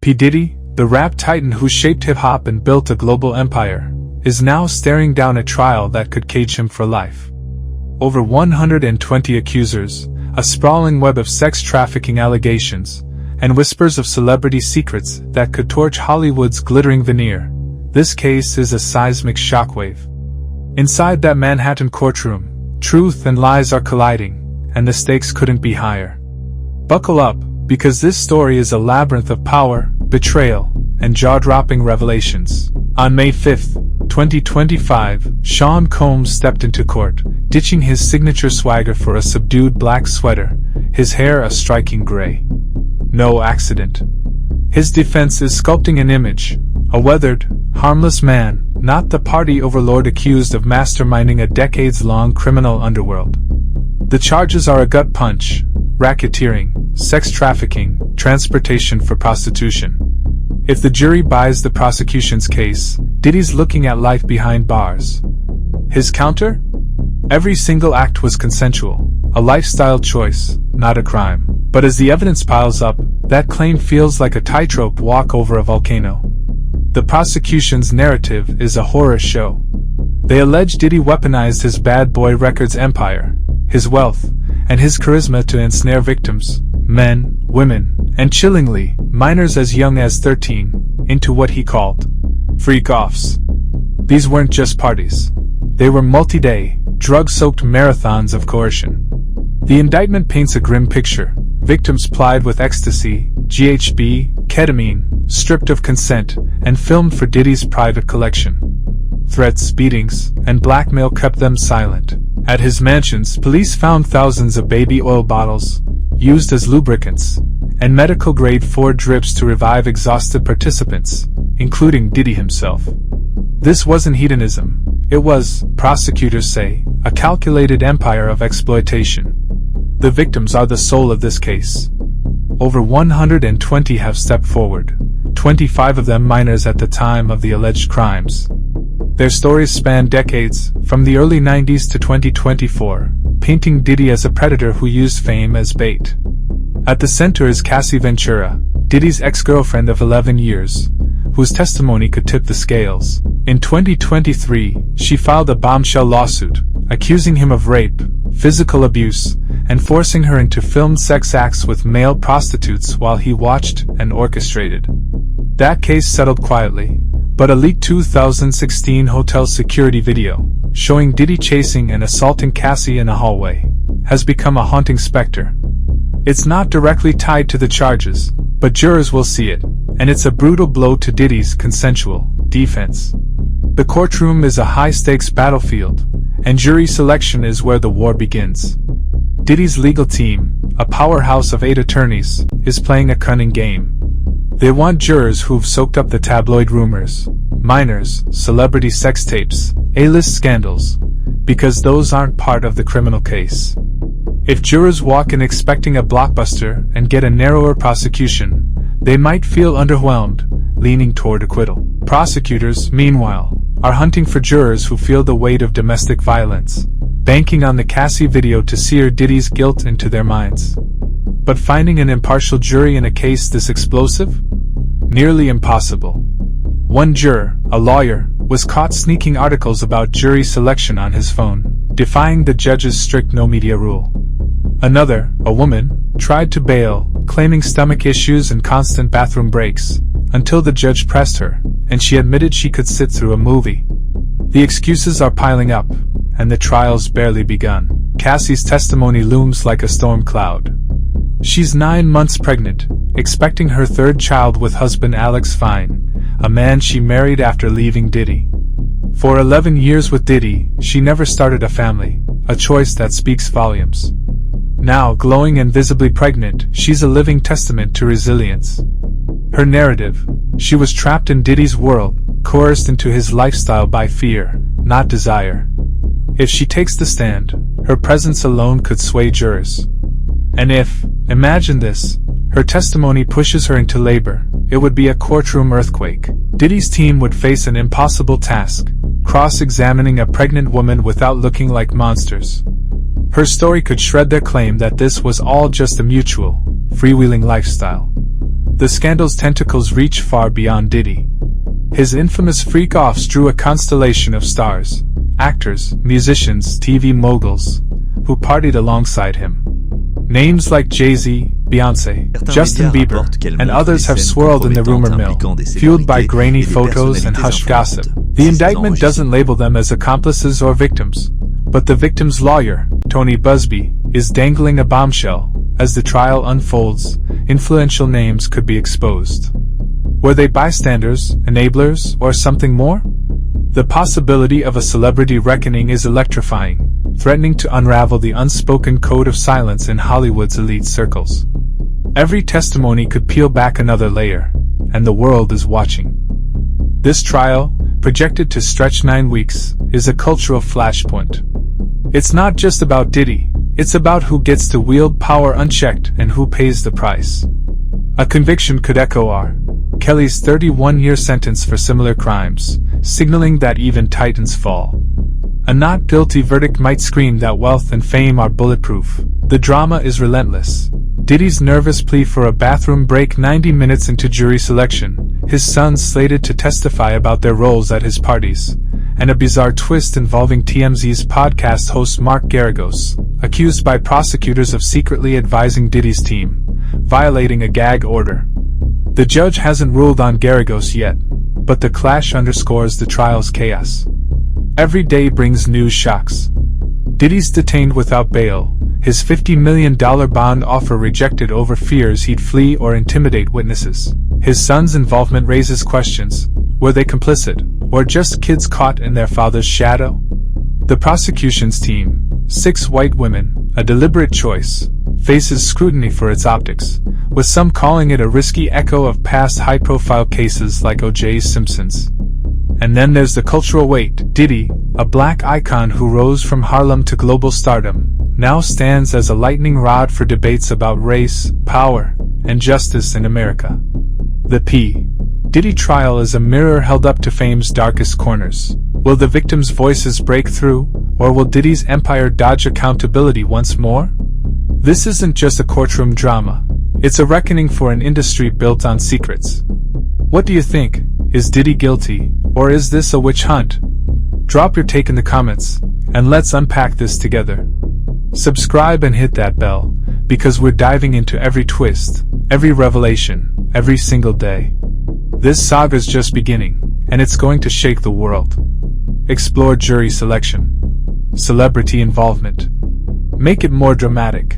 P. Diddy, the rap titan who shaped hip-hop and built a global empire, is now staring down a trial that could cage him for life. Over 120 accusers, a sprawling web of sex trafficking allegations, and whispers of celebrity secrets that could torch Hollywood's glittering veneer. This case is a seismic shockwave. Inside that Manhattan courtroom, truth and lies are colliding, and the stakes couldn't be higher. Buckle up, because this story is a labyrinth of power, betrayal, and jaw-dropping revelations. On May 5, 2025, Sean Combs stepped into court, ditching his signature swagger for a subdued black sweater, his hair a striking gray. No accident. His defense is sculpting an image, a weathered, harmless man, not the party overlord accused of masterminding a decades-long criminal underworld. The charges are a gut punch: racketeering, sex trafficking, transportation for prostitution. If the jury buys the prosecution's case, Diddy's looking at life behind bars. His counter? Every single act was consensual, a lifestyle choice, not a crime. But as the evidence piles up, that claim feels like a tightrope walk over a volcano. The prosecution's narrative is a horror show. They allege Diddy weaponized his bad boy records empire, his wealth, and his charisma to ensnare victims, men, women, and chillingly, minors as young as 13, into what he called freak-offs. These weren't just parties. They were multi-day, drug-soaked marathons of coercion. The indictment paints a grim picture: victims plied with ecstasy, GHB, ketamine, stripped of consent, and filmed for Diddy's private collection. Threats, beatings, and blackmail kept them silent. At his mansions, police found thousands of baby oil bottles, used as lubricants, and medical-grade Ford drips to revive exhausted participants, including Diddy himself. This wasn't hedonism. It was, prosecutors say, a calculated empire of exploitation. The victims are the soul of this case. Over 120 have stepped forward, 25 of them minors at the time of the alleged crimes. Their stories span decades, from the early 90s to 2024, painting Diddy as a predator who used fame as bait. At the center is Cassie Ventura, Diddy's ex-girlfriend of 11 years, whose testimony could tip the scales. In 2023, she filed a bombshell lawsuit, accusing him of rape, physical abuse, and forcing her into filmed sex acts with male prostitutes while he watched and orchestrated. That case settled quietly, but a leaked 2016 hotel security video, showing Diddy chasing and assaulting Cassie in a hallway, has become a haunting specter. It's not directly tied to the charges, but jurors will see it, and it's a brutal blow to Diddy's consensual defense. The courtroom is a high-stakes battlefield, and jury selection is where the war begins. Diddy's legal team, a powerhouse of 8 attorneys, is playing a cunning game. They want jurors who've soaked up the tabloid rumors, minors, celebrity sex tapes, A-list scandals, because those aren't part of the criminal case. If jurors walk in expecting a blockbuster and get a narrower prosecution, they might feel underwhelmed, leaning toward acquittal. Prosecutors, meanwhile, are hunting for jurors who feel the weight of domestic violence, banking on the Cassie video to sear Diddy's guilt into their minds. But finding an impartial jury in a case this explosive? Nearly impossible. One juror, a lawyer, was caught sneaking articles about jury selection on his phone, defying the judge's strict no-media rule. Another, a woman, tried to bail, claiming stomach issues and constant bathroom breaks, until the judge pressed her, and she admitted she could sit through a movie. The excuses are piling up, and the trial's barely begun. Cassie's testimony looms like a storm cloud. She's 9 months pregnant, expecting her 3rd child with husband Alex Fine, a man she married after leaving Diddy. For 11 years with Diddy, she never started a family, a choice that speaks volumes. Now, glowing and visibly pregnant, she's a living testament to resilience. Her narrative: she was trapped in Diddy's world, coerced into his lifestyle by fear, not desire. If she takes the stand, her presence alone could sway jurors. And if, imagine this, her testimony pushes her into labor, it would be a courtroom earthquake. Diddy's team would face an impossible task: cross-examining a pregnant woman without looking like monsters. Her story could shred their claim that this was all just a mutual, freewheeling lifestyle. The scandal's tentacles reach far beyond Diddy. His infamous freak-offs drew a constellation of stars, actors, musicians, TV moguls, who partied alongside him. Names like Jay-Z, Beyoncé, Justin Bieber, and others have swirled in the rumor mill, fueled by grainy photos and hushed gossip. The indictment doesn't label them as accomplices or victims, but the victim's lawyer, Tony Busby, is dangling a bombshell. As the trial unfolds, influential names could be exposed. Were they bystanders, enablers, or something more? The possibility of a celebrity reckoning is electrifying, threatening to unravel the unspoken code of silence in Hollywood's elite circles. Every testimony could peel back another layer, and the world is watching. This trial, projected to stretch 9 weeks, is a cultural flashpoint. It's not just about Diddy, it's about who gets to wield power unchecked and who pays the price. A conviction could echo R. Kelly's 31-year sentence for similar crimes, signaling that even titans fall. A not guilty verdict might scream that wealth and fame are bulletproof. The drama is relentless. Diddy's nervous plea for a bathroom break 90 minutes into jury selection, his sons slated to testify about their roles at his parties, and a bizarre twist involving TMZ's podcast host Mark Garagos, accused by prosecutors of secretly advising Diddy's team, violating a gag order. The judge hasn't ruled on Garagos yet, but the clash underscores the trial's chaos. Every day brings news shocks. Diddy's detained without bail, his $50 million bond offer rejected over fears he'd flee or intimidate witnesses. His son's involvement raises questions. Were they complicit, or just kids caught in their father's shadow? The prosecution's team, 6 white women, a deliberate choice, faces scrutiny for its optics, with some calling it a risky echo of past high-profile cases like O.J. Simpson's. And then there's the cultural weight. Diddy, a black icon who rose from Harlem to global stardom, now stands as a lightning rod for debates about race, power, and justice in America. The P. Diddy trial is a mirror held up to fame's darkest corners. Will the victims' voices break through, or will Diddy's empire dodge accountability once more? This isn't just a courtroom drama. It's a reckoning for an industry built on secrets. What do you think? Is Diddy guilty, or is this a witch hunt? Drop your take in the comments, and let's unpack this together. Subscribe and hit that bell, because we're diving into every twist, every revelation, every single day. This saga's just beginning, and it's going to shake the world. Explore jury selection, celebrity involvement. Make it more dramatic.